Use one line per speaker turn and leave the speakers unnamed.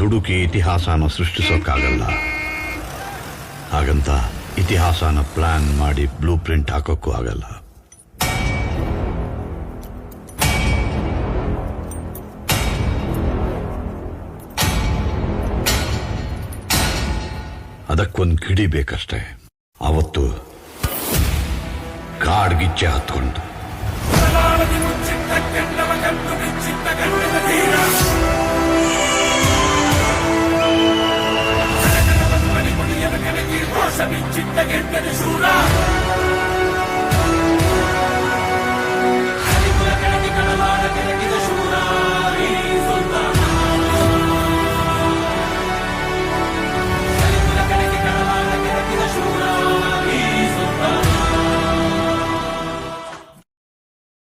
ಹುಡುಕಿ ಇತಿಹಾಸನ ಸೃಷ್ಟಿಸೋಕ್ಕಾಗಲ್ಲ. ಹಾಗಂತ ಇತಿಹಾಸನ ಪ್ಲಾನ್ ಮಾಡಿ ಬ್ಲೂ ಪ್ರಿಂಟ್ ಹಾಕೋಕ್ಕೂ ಆಗಲ್ಲ. ಅದಕ್ಕೊಂದು ಕಿಡಿ ಬೇಕಷ್ಟೇ. ಅವತ್ತು ಕಾಡ್ಗಿಚ್ಚೆ ಹತ್ಕೊಂಡು
ಚಿತ್ತ